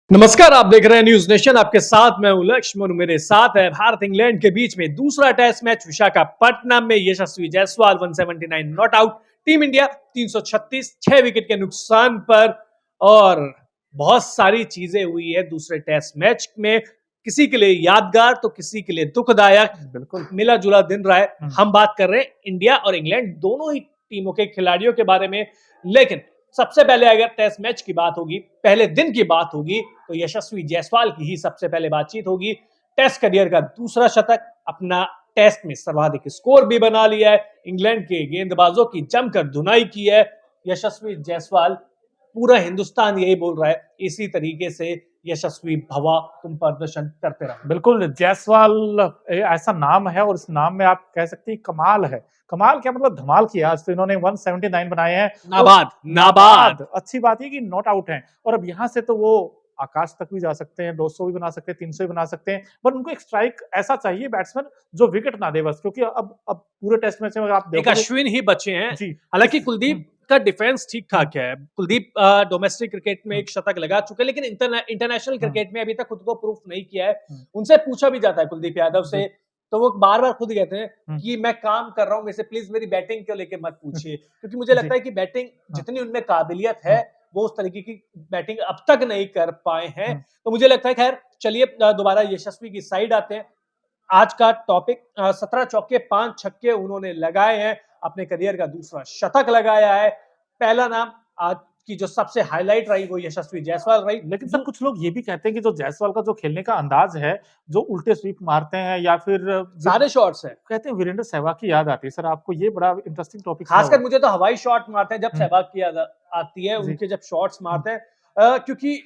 नमस्कार, आप देख रहे हैं न्यूज नेशन। आपके साथ मैं हूं लक्ष्मण और मेरे साथ है भारत इंग्लैंड के बीच में दूसरा टेस्ट मैच विशाखापट्टनम में। Yashasvi Jaiswal 179 not out. Team India 336 6 wicket के नुकसान पर। और बहुत सारी चीजें हुई है दूसरे टेस्ट मैच में, किसी के लिए यादगार तो किसी के लिए दुखदायक। बिल्कुल मिला जुला दिन रहा है। हम बात कर रहे हैं इंडिया और इंग्लैंड दोनों ही टीमों के खिलाड़ियों के बारे में। लेकिन सबसे पहले अगर टेस्ट मैच की बात होगी, पहले दिन की बात होगी, तो यशस्वी जायसवाल की ही सबसे पहले बातचीत होगी। टेस्ट करियर का दूसरा शतक, अपना टेस्ट में सर्वाधिक स्कोर भी बना लिया है, इंग्लैंड के गेंदबाजों की जमकर धुनाई की है यशस्वी जायसवाल। पूरा हिंदुस्तान यही बोल रहा है, इसी तरीके से यशस्वी भवा, तुम प्रदर्शन करते रहो। बिल्कुल जायसवाल ऐसा नाम है और इस नाम में आप कह सकते हैं कमाल है। कमाल क्या मतलब धमाल किया। आज तो इन्होंने 179 बनाए हैं। नाबाद नाबाद। अच्छी बात है कि नॉट आउट हैं और अब यहाँ से तो वो आकाश तक भी जा सकते हैं, 200 भी बना सकते हैं, 300 भी बना सकते हैं। पर उनको एक स्ट्राइक ऐसा चाहिए बैट्समैन जो विकेट ना दे बस, क्योंकि अब पूरे टेस्ट मैच में आप एक देखोगे अश्विन ही बचे हैं। जी हालांकि कुलदीप का डिफेंस ठीक ठाक है। कुलदीप डोमेस्टिक क्रिकेट में हम्म, एक शतक लगा चुके हैं, लेकिन इंटरनेशनल हम्म, क्रिकेट में अभी तक खुद को प्रूफ नहीं किया है। हम्म, उनसे पूछा भी जाता है कुलदीप यादव से, तो वो बार बार खुद कहते हैं हम्म, कि मैं काम कर रहा हूं, मेरे से प्लीज मेरी बैटिंग को लेके मत पूछिए, क्योंकि मुझे लगता जी है कि बैटिंग हाँ, जितनी उनमें काबिलियत है हाँ, वो उस तरीके की बैटिंग अब तक नहीं कर पाए हैं। हाँ, तो मुझे लगता है, खैर चलिए दोबारा यशस्वी की साइड आते हैं। आज का टॉपिक 17 चौके 5 छक्के उन्होंने लगाए हैं, अपने करियर का दूसरा शतक लगाया है। पहला नाम आज की जो सबसे हाईलाइट रही वो यशस्वी जायसवाल रही। लेकिन सर कुछ लोग ये भी कहते हैं कि जो जायसवाल का जो खेलने का अंदाज है, जो उल्टे स्वीप मारते हैं या फिर सारे शॉट्स हैं, कहते हैं वीरेंद्र सहवाग की याद आती है। सर आपको ये बड़ा इंटरेस्टिंग टॉपिक सुना खासकर होगा। मुझे तो हवाई शॉट मारते हैं जब हुँ, सहवाग की याद आती है, जी। उनके जब शॉट्स हुँ, मारते हैं। क्योंकि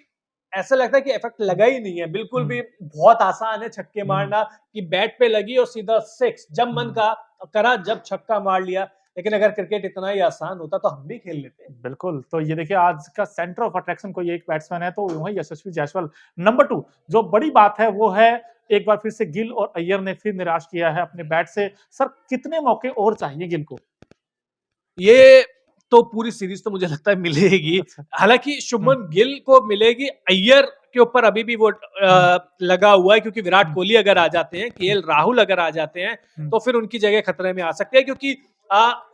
ऐसा लगता है कि इफेक्ट हुँ, लगा ही नहीं है, बिल्कुल हुँ, भी बहुत आसान है छक्के हुँ, मारना, कि बैट पे लगी और सीधा सिक्स, जब मन हुँ। का करा जब छक्का मार लिया। लेकिन अगर क्रिकेट इतना ही आसान होता तो हम भी खेल लेते। बिल्कुल, तो ये देखिए आज का सेंटर ऑफ अट्रैक्शन कोई एक बैट्समैन है तो वो है यशस्वी जायसवाल। नंबर 2 जो बड़ी बात है वो है एक बार फिर से गिल और अय्यर ने फिर निराश किया है अपने बैट से। सर कितने मौके और चाहिए गिल को? ये तो पूरी सीरीज तो मुझे लगता है मिलेगी। अच्छा। हालांकि हुँ, शुभमन गिल को मिलेगी, अय्यर के ऊपर अभी भी वो हुँ, लगा हुआ है, क्योंकि विराट हुँ, कोहली अगर आ जाते हैं, हुँ, केएल राहुल अगर आ जाते हैं, हुँ, तो फिर उनकी जगह खतरे में आ सकते हैं। क्योंकि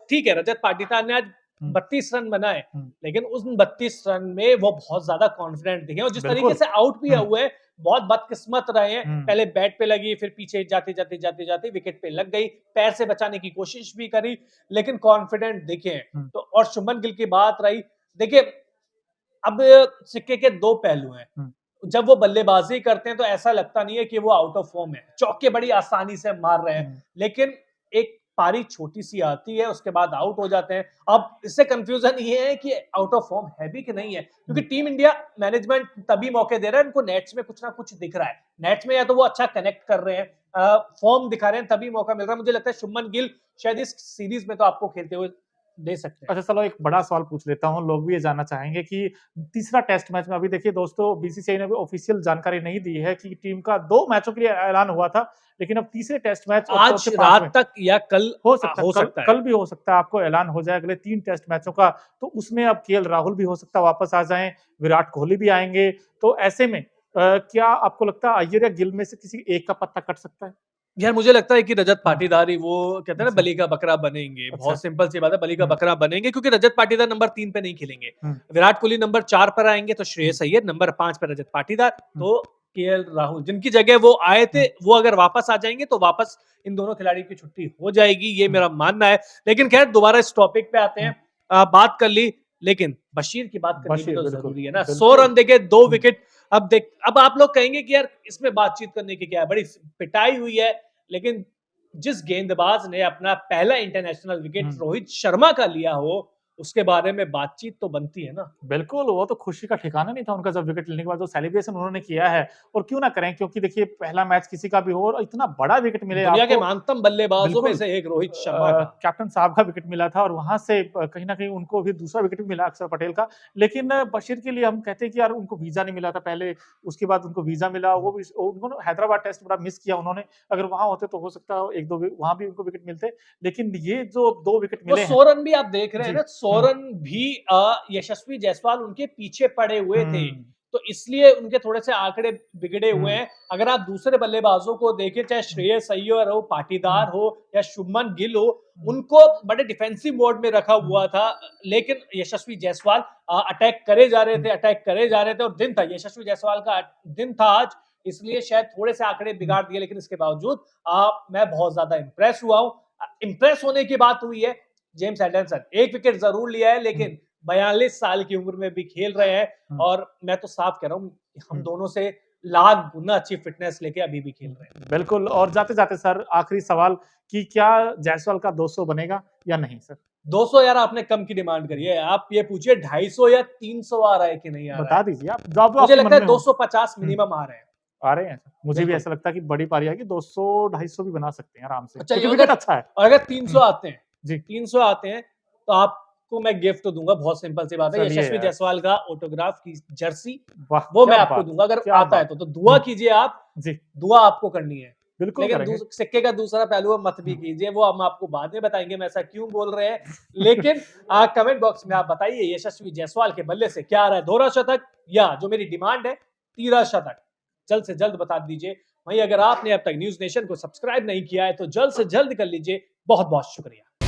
ठीक है, रजत पाटीदार ने आज हुँ, 32 रन बनाए, हुँ। लेकिन उस 32 रन में वो बहुत ज्यादा कॉन्फिडेंट दिखे, और जिस तरीके बिल्कुल। से आउट भी हुँ, हुए हैं, बहुत बदकिस्मत रहे हैं। हुँ, पहले बैट पे लगी, फिर पीछे जाते जाते जाते जाते विकेट पे लग गई, पैर से बचाने की कोशिश भी करी, लेकिन कॉन्फिडेंट दिखे हैं। हुँ, तो और शुभमन गिल की बात रही, देखिए अब सिक्के के दो पहलू हैं। हुँ, जब वो बल्लेबाजी करते हैं तो ऐसा लगता नहीं है कि वो आउट ऑफ फॉर्म है, चौके बड़ी आसानी से मार रहे हैं, हुँ, लेकिन एक पारी छोटी सी आती है, उसके बाद आउट हो जाते हैं। अब इससे कंफ्यूजन ये है कि आउट ऑफ फॉर्म है भी कि नहीं है, क्योंकि हुँ। टीम इंडिया मैनेजमेंट तभी मौके दे रहा है, उनको नेट्स में कुछ ना कुछ दिख रहा है। नेट्स में या तो वो अच्छा कनेक्ट कर रहे हैं, फॉर्म दिखा रहे हैं, तभी मौका मिल रहा है। मुझे लगता है शुभमन गिल शायद इस सीरीज में तो आपको खेलते हुए दे सकते हैं। अच्छा चलो एक बड़ा सवाल पूछ लेता हूँ, लोग भी ये जानना चाहेंगे कि तीसरा टेस्ट मैच में अभी देखिए दोस्तों बीसीसीआई ने भी ऑफिशियल जानकारी नहीं दी है कि टीम का 2 मैचों के लिए ऐलान हुआ था, लेकिन अब तीसरे टेस्ट मैच और आज चौथे, पांचवें रात तक या कल हो सकता है, हो कल सकता है। कल भी हो सकता है आपको ऐलान हो जाए अगले 3 टेस्ट मैचों का, तो उसमें अब केएल राहुल भी हो सकता है वापस आ जाएँ, विराट कोहली भी आएँगे, तो ऐसे में क्या आपको लगता है अय्यर या गिल में से किसी एक का पत्ता कट सकता है? यार मुझे लगता है कि रजत हाँ, पाटीदार ही वो कहते हैं ना अच्छा, बलि का बकरा बनेंगे। अच्छा। बहुत सिंपल सी बात है, बलि का हुँ, बकरा बनेंगे, क्योंकि रजत पाटीदार नंबर 3 पे नहीं खेलेंगे। हुँ, विराट कोहली नंबर 4 पर आएँगे, तो हुँ, श्रेयस अय्यर, नंबर 5 पे रजत पाटीदार, हुँ, तो केएल राहुल जिनकी जगह वो आए थे, हुँ, वो अगर वापस आ जाएँगे तो वापस इन दोनों खिलाड़ियों की छुट्टी हो जाएगी, ये हुँ, मेरा मानना है। लेकिन खैर दोबारा इस टॉपिक पे आते हुँ। हैं। बात कर ली, लेकिन बशीर की बात करनी भी बशीर तो बिल्कुल, ज़रूरी है ना। 100 बिल्कुल। रन देके 2 हुँ, विकेट। अब आप लोग कहेंगे कि यार इसमें बातचीत करने की क्या है, बड़ी पिटाई हुई है, लेकिन जिस गेंदबाज ने अपना पहला इंटरनेशनल विकेट हुँ। रोहित शर्मा का लिया हो, उसके बारे में बातचीत तो बनती है ना। बिल्कुल, वो तो खुशी का ठिकाना नहीं था उनका जब विकेट लेने के बाद जो सेलिब्रेशन उन्होंने किया है और क्यों ना करें क्योंकि देखिए पहला मैच किसी का भी हो और इतना बड़ा विकेट मिले दुनिया के आपको महानतम बल्लेबाजों में बिल्कुल से एक रोहित शर्मा का। कैप्टन साहब का विकेट मिला था और वहाँ से कहीं न कहीं उनको भी दूसरा विकेट भी मिला अक्षर पटेल का। लेकिन बशीर के लिए हम कहते हैं कि यार उनको वीज़ा नहीं मिला था पहले, उसके बाद उनको वीज़ा मिला, वो भी उन्होंने हैदराबाद टेस्ट बड़ा मिस किया उन्होंने। अगर वहाँ होते तो हो सकता है 1-2 वि वहाँ भी उनको विकेट मिलते। लेकिन ये जो 2 विकेट वो मिले हैं 100 रन भी आप देख रहे हैं जी। ना, 100 हुँ, रन भी यशस्वी जायसवाल उनके पीछे पड़े हुए थे। हुँ। तो इसलिए उनके थोड़े से आंकड़े बिगड़े हुए हैं। अगर आप दूसरे बल्लेबाजों को देखें, चाहे श्रेयस अय्यर हो, पाटीदार हो या शुभमन गिल हो, उनको बड़े डिफेंसिव मोड में रखा हुआ था, लेकिन यशस्वी जायसवाल अटैक करे जा रहे थे और दिन था, यशस्वी जायसवाल का दिन था आज, इसलिए शायद थोड़े से आंकड़े बिगाड़ दिए, लेकिन इसके बावजूद मैं बहुत ज्यादा इंप्रेस हुआ हूं। इंप्रेस होने की बात हुई है, जेम्स एंडरसन 1 विकेट जरूर लिया है, लेकिन 42 साल की उम्र में भी खेल रहे हैं और मैं तो साफ कह रहा हूं, हम दोनों से लाख गुना अच्छी फिटनेस लेके अभी भी खेल रहे हैं। बिल्कुल। और जाते-जाते सर आखिरी सवाल कि क्या जायसवाल का 200 बनेगा या नहीं सर? 200 यार आपने कम की डिमांड करी है, आप ये पूछिए 250 या 300 आ रहा है कि नहीं आ रहा बता है। दीजिए आप, जो मुझे आपके मन लगता है में हो। 250 मिनिमम आ रहे हैं। आ रहे हैं सर। मुझे भी बिल्कुल। ऐसा लगता है कि बड़ी पारी आएगी, 200 250 भी बना सकते हैं आराम से, अच्छा, क्योंकि ये विकेट अच्छा है। अगर 300 आते हैं, जी। 300 आते हैं तो आपको मैं गिफ्ट दूंगा, बहुत सिंपल सी बात है, चलिए यशस्वी यार। जायसवाल का ऑटोग्राफ की जर्सी, वाह! वो मैं क्या आपको बात दूंगा अगर क्या आता है बात तो दुआ कीजिए आप, जी, दुआ आपको करनी है। बिल्कुल लेकिन करेंगे। सिक्के का दूसरा पहलू मत भी कीजिए, वो हम आपको बाद में बताएंगे हम ऐसा क्यों बोल रहे हैं। लेकिन कमेंट बॉक्स में आप बताइए यशस्वी जायसवाल के बल्ले से क्या आ रहा है, दोहरा शतक या जो मेरी डिमांड है तीसरा शतक, जल्द से जल्द बता दीजिए। वहीं अगर आपने अब तक न्यूज नेशन को सब्सक्राइब नहीं किया है तो जल्द से जल्द कर लीजिए। बहुत बहुत शुक्रिया।